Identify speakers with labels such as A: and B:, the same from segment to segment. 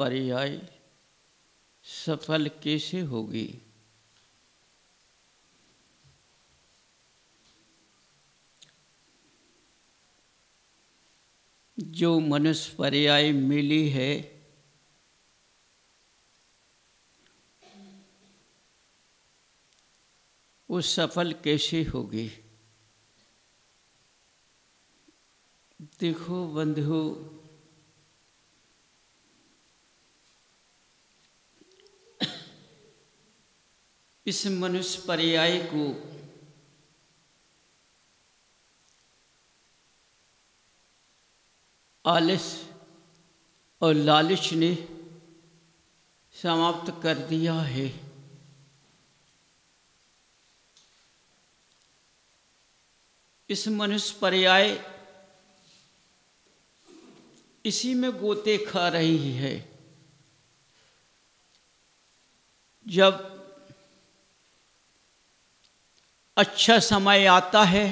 A: पर्याय सफल कैसे होगी? जो मनुष्य पर्याय मिली है वो सफल कैसे होगी? देखो बंधु, इस मनुष्य पर्याय को आलस्य और लालच ने समाप्त कर दिया है। इस मनुष्य पर्याय इसी में गोते खा रही है। जब अच्छा समय आता है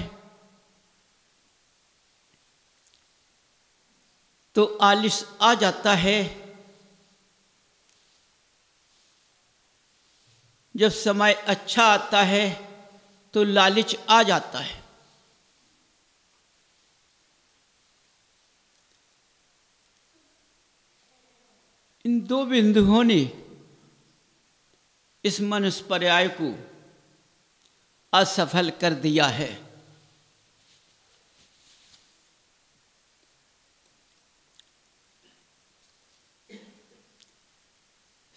A: तो आलस्य आ जाता है, जब समय अच्छा आता है तो लालच आ जाता है। इन दो बिंदुओं ने इस मनुष्य पर्याय को असफल कर दिया है।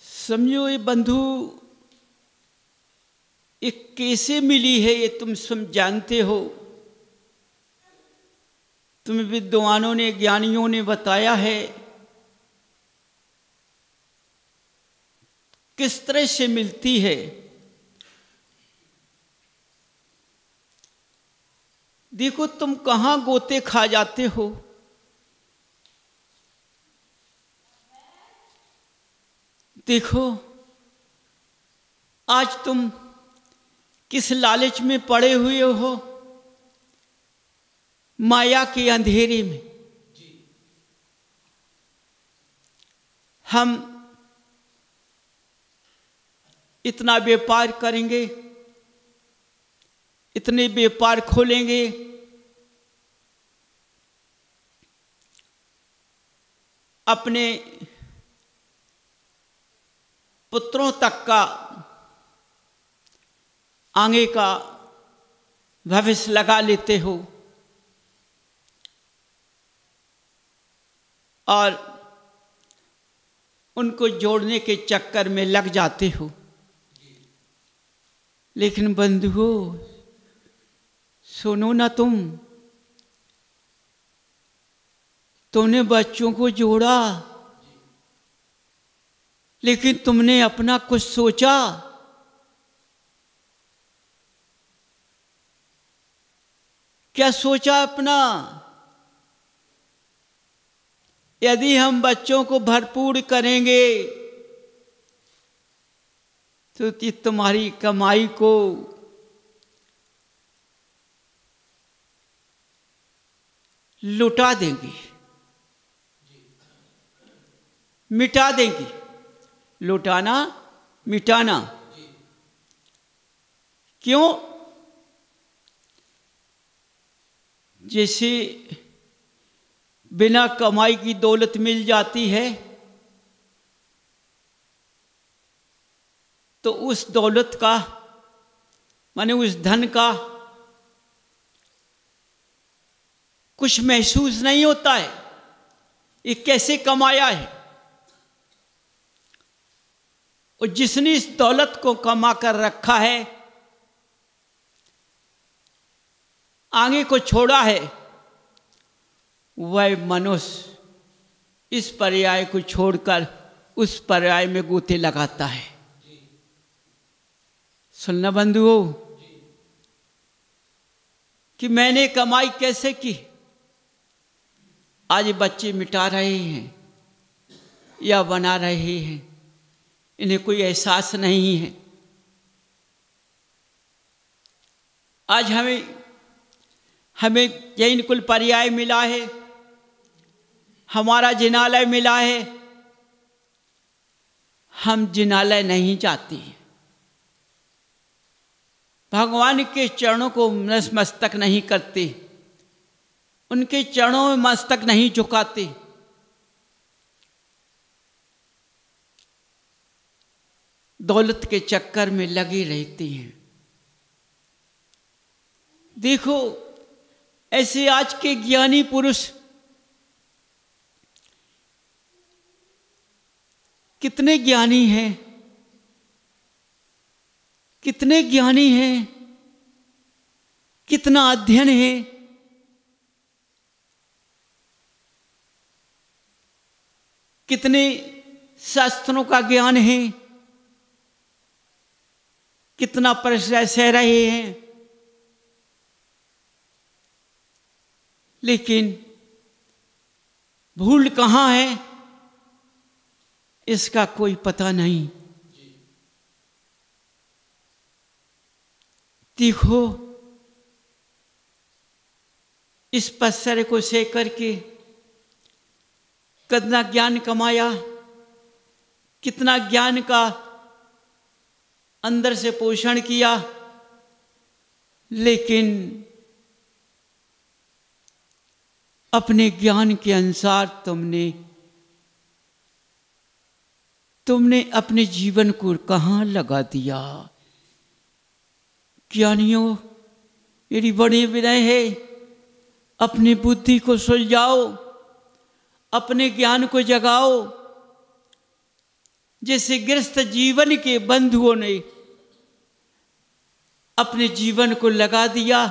A: समझो ये बंधु, ये कैसे मिली है ये तुम सब जानते हो। तुम्हें विद्वानों ने, ज्ञानियों ने बताया है किस तरह से मिलती है। देखो तुम कहाँ गोते खा जाते हो। देखो आज तुम किस लालच में पड़े हुए हो, माया के अंधेरे में। हम इतना व्यापार करेंगे, इतने व्यापार खोलेंगे, अपने पुत्रों तक का आगे का भविष्य लगा लेते हो और उनको जोड़ने के चक्कर में लग जाते हो। लेकिन बंधुओं सुनो ना, तुमने बच्चों को जोड़ा लेकिन तुमने अपना कुछ सोचा? क्या सोचा अपना? यदि हम बच्चों को भरपूर करेंगे तो तुम्हारी कमाई को लुटा देंगी, मिटा देंगी। लुटाना, मिटाना। क्यों? जैसे बिना कमाई की दौलत मिल जाती है तो उस दौलत का, माने उस धन का कुछ महसूस नहीं होता है, ये कैसे कमाया है। और जिसने इस दौलत को कमा कर रखा है, आगे को छोड़ा है, वह मनुष्य इस पर्याय को छोड़कर उस पर्याय में गोते लगाता है। सुनना बंधुओं कि मैंने कमाई कैसे की। आज बच्चे मिटा रहे हैं या बना रहे हैं, इन्हें कोई एहसास नहीं है। आज हमें जैन कुल पर्याय मिला है, हमारा जिनालय मिला है, हम जिनालय नहीं जाते, भगवान के चरणों को नतमस्तक नहीं करते, उनके चरणों में मस्तक नहीं झुकाते। दौलत के चक्कर में लगे रहते हैं। देखो ऐसे आज के ज्ञानी पुरुष कितने ज्ञानी हैं, कितने ज्ञानी हैं, कितना अध्ययन है, कितने शास्त्रों का ज्ञान है, कितना परिश्रम सह रहे हैं, लेकिन भूल कहाँ है इसका कोई पता नहीं। देखो इस पत्थर को सेक करके कितना ज्ञान कमाया, कितना ज्ञान का अंदर से पोषण किया, लेकिन अपने ज्ञान के अनुसार तुमने अपने जीवन को कहाँ लगा दिया। ज्ञानियों मेरी बड़ी विनय है, अपनी बुद्धि को सुलझाओ, अपने ज्ञान को जगाओ। जैसे गृहस्थ जीवन के बंधुओं ने अपने जीवन को लगा दिया,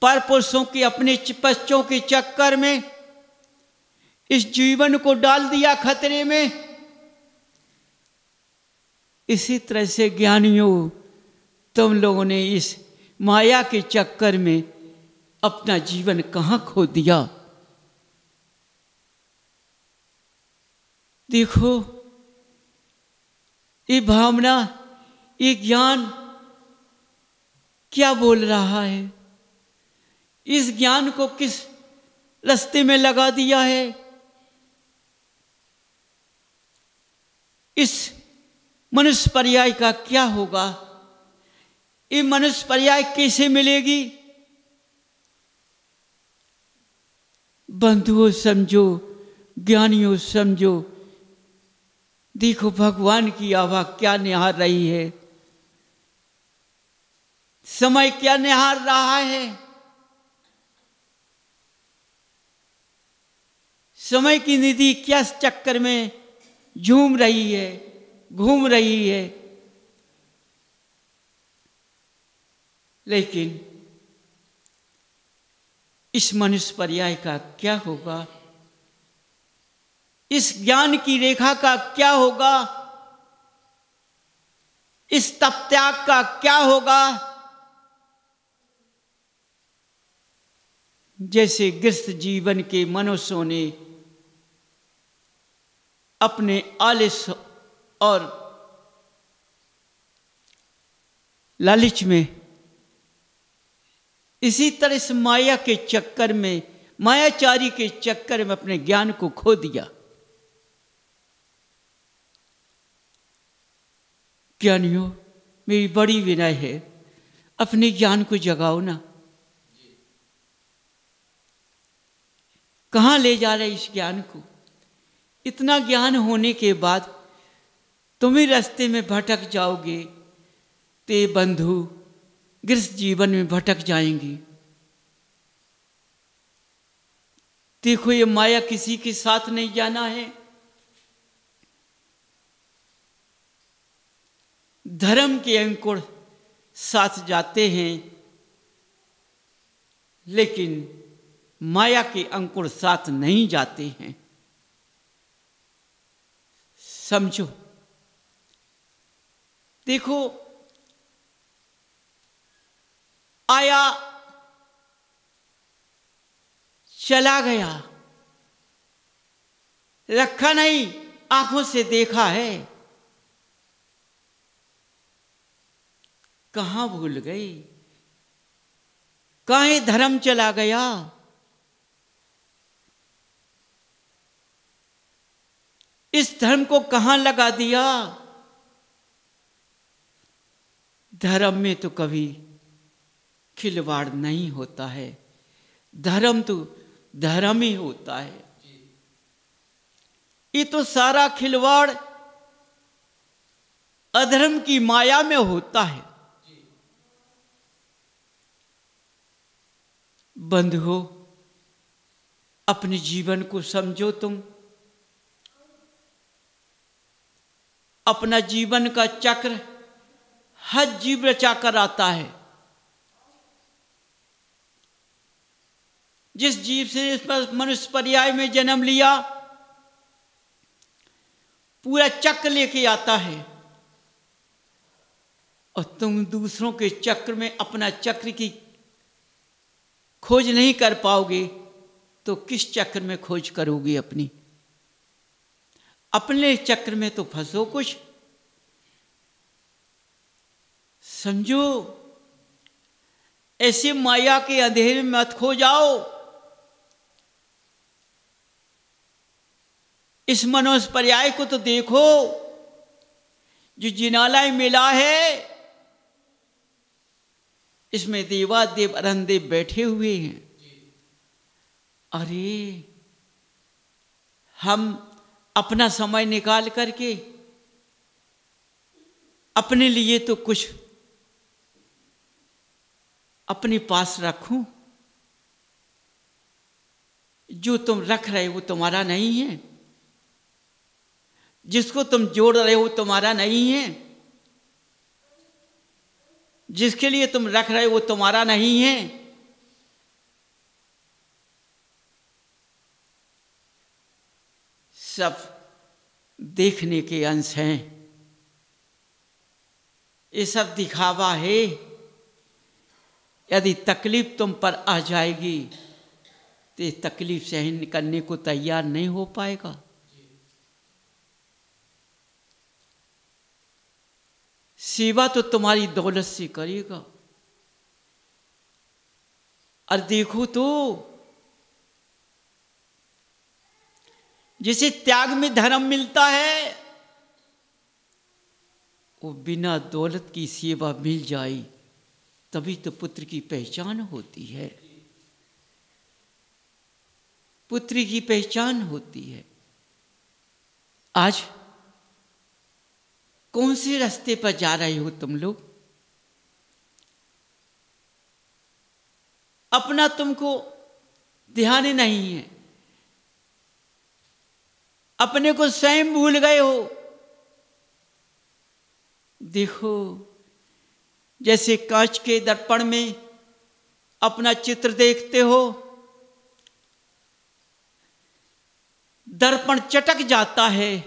A: पर पुरुषों के अपने बच्चों के चक्कर में इस जीवन को डाल दिया खतरे में। इसी तरह से ज्ञानियों तुम लोगों ने इस माया के चक्कर में अपना जीवन कहाँ खो दिया। देखो ये भावना, ये ज्ञान क्या बोल रहा है, इस ज्ञान को किस रास्ते में लगा दिया है। इस मनुष्य पर्याय का क्या होगा, ये मनुष्य पर्याय कैसे मिलेगी। बंधुओं समझो, ज्ञानियों समझो, देखो भगवान की आभा क्या निहार रही है, समय क्या निहार रहा है। समय की निधि क्या चक्कर में झूम रही है, घूम रही है। लेकिन इस मनुष्य पर्याय का क्या होगा, इस ज्ञान की रेखा का क्या होगा, इस तप त्याग का क्या होगा। जैसे गृहस्थ जीवन के मनुष्यों ने अपने आलस्य और लालच में, इसी तरह से माया के चक्कर में, मायाचारी के चक्कर में अपने ज्ञान को खो दिया। ज्ञानियों मेरी बड़ी विनय है, अपने ज्ञान को जगाओ ना। कहाँ ले जा रहे इस ज्ञान को। इतना ज्ञान होने के बाद तुम ही रास्ते में भटक जाओगे, ते बंधु गृहस्थ जीवन में भटक जाएंगी। देखो ये माया किसी के साथ नहीं जाना है। धर्म के अंकुर साथ जाते हैं, लेकिन माया के अंकुर साथ नहीं जाते हैं। समझो, देखो आया चला गया, रखा नहीं, आंखों से देखा है। कहां भूल गई, कहां धर्म चला गया। इस धर्म को कहां लगा दिया? धर्म में तो कभी खिलवाड़ नहीं होता है, धर्म तो धर्म ही होता है। ये तो सारा खिलवाड़ अधर्म की माया में होता है। बंधुओं, अपने जीवन को समझो। तुम अपना जीवन का चक्र हर जीव रचा कर आता है। जिस जीव से इस मनुष्य पर्याय में जन्म लिया, पूरा चक्र लेके आता है। और तुम दूसरों के चक्र में अपना चक्र की खोज नहीं कर पाओगे तो किस चक्र में खोज करोगे? अपने चक्र में तो फंसो कुछ। समझो, ऐसे माया के अंधेरे में मत खो जाओ। इस मनुष्य पर्याय को तो देखो, जो जिनालय मेला है, इसमें देवादेव अरनदेव बैठे हुए हैं। अरे हम अपना समय निकाल करके अपने लिए तो कुछ अपने पास रखूं। जो तुम रख रहे हो तुम्हारा नहीं है, जिसको तुम जोड़ रहे हो तुम्हारा नहीं है, जिसके लिए तुम रख रहे हो तुम्हारा नहीं है। सब देखने के अंश हैं। ये सब दिखावा है। यदि तकलीफ तुम पर आ जाएगी तो ये तकलीफ सहन करने को तैयार नहीं हो पाएगा। सेवा तो तुम्हारी दौलत से करेगा। और देखो तो, जिसे त्याग में धर्म मिलता है, वो बिना दौलत की सेवा मिल जाए तभी तो पुत्र की पहचान होती है। पुत्री की पहचान होती है। आज कौन से रास्ते पर जा रहे हो तुम लोग? अपना तुमको ध्यान ही नहीं है। अपने को स्वयं भूल गए हो। देखो, जैसे कांच के दर्पण में अपना चित्र देखते हो, दर्पण चटक जाता है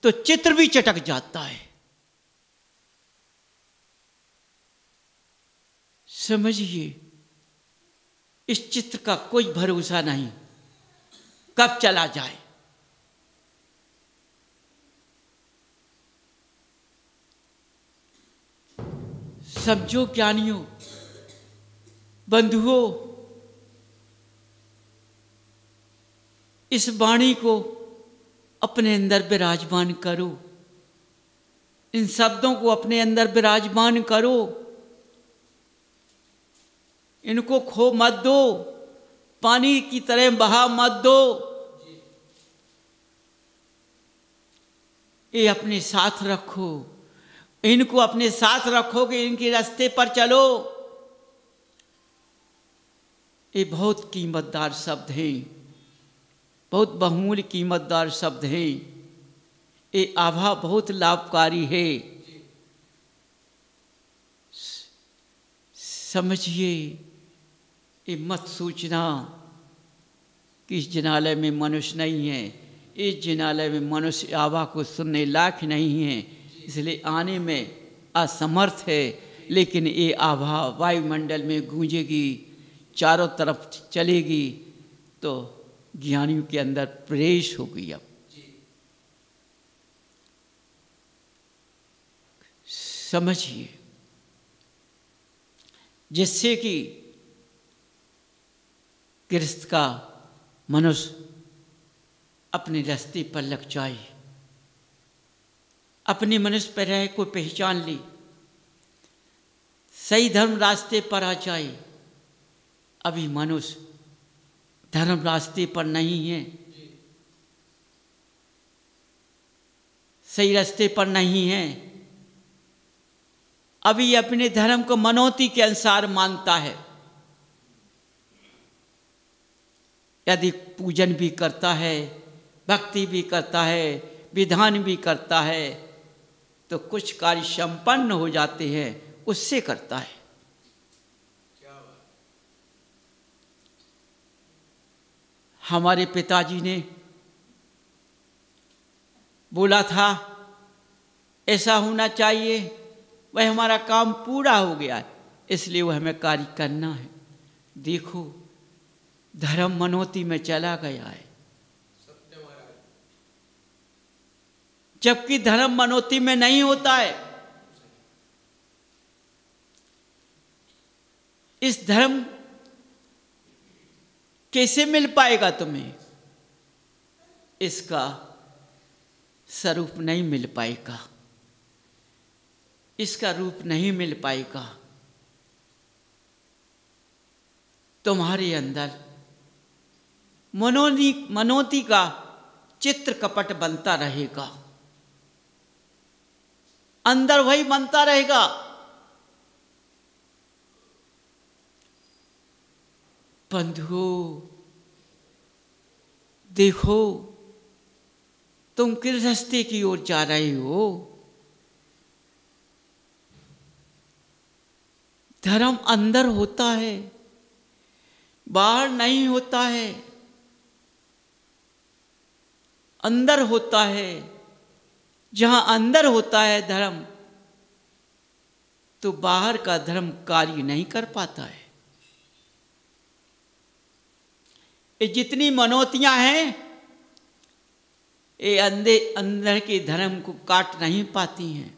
A: तो चित्र भी चटक जाता है। समझिए, इस चित्र का कोई भरोसा नहीं, कब चला जाए। समझो ज्ञानियों, बंधुओं, इस वाणी को अपने अंदर विराजमान करो। इन शब्दों को अपने अंदर विराजमान करो। इनको खो मत दो, पानी की तरह बहा मत दो। ये अपने साथ रखो। इनको अपने साथ रखोगे, इनके रास्ते पर चलो। ये बहुत कीमतदार शब्द हैं, बहुत बहुमूल्य कीमतदार शब्द हैं। ये आभा बहुत लाभकारी है। समझिए, ये मत सोचना कि इस जिनालय में मनुष्य नहीं है, इस जिनालय में मनुष्य आभा को सुनने लायक नहीं है, इसलिए आने में असमर्थ है। लेकिन ये आभा वायुमंडल में गूंजेगी, चारों तरफ चलेगी तो ज्ञानियों के अंदर प्रवेश होगी। अब समझिए, जिससे कि गृहस्थ का मनुष्य अपने रास्ते पर लग जाए। अपने मनुष्य पर रह को पहचान ले, सही धर्म रास्ते पर आ जाए। अभी मनुष्य धर्म रास्ते पर नहीं है, सही रास्ते पर नहीं है। अभी अपने धर्म को मनौती के अनुसार मानता है। यदि पूजन भी करता है, भक्ति भी करता है, विधान भी करता है, तो कुछ कार्य संपन्न हो जाते हैं, उससे करता है। हमारे पिताजी ने बोला था ऐसा होना चाहिए, वह हमारा काम पूरा हो गया है, इसलिए वह हमें कार्य करना है। देखो धर्म मनौती में चला गया है, जबकि धर्म मनौती में नहीं होता है। इस धर्म कैसे मिल पाएगा तुम्हें? इसका स्वरूप नहीं मिल पाएगा, इसका रूप नहीं मिल पाएगा। तुम्हारे अंदर मनौती का चित्र कपट बनता रहेगा, अंदर वही बनता रहेगा। बंधुओं देखो, तुम किस रास्ते की ओर जा रहे हो? धर्म अंदर होता है, बाहर नहीं होता है। अंदर होता है। जहां अंदर होता है धर्म, तो बाहर का धर्म कार्य नहीं कर पाता है। ये जितनी मनौतियां हैं, ये अंदर के धर्म को काट नहीं पाती हैं।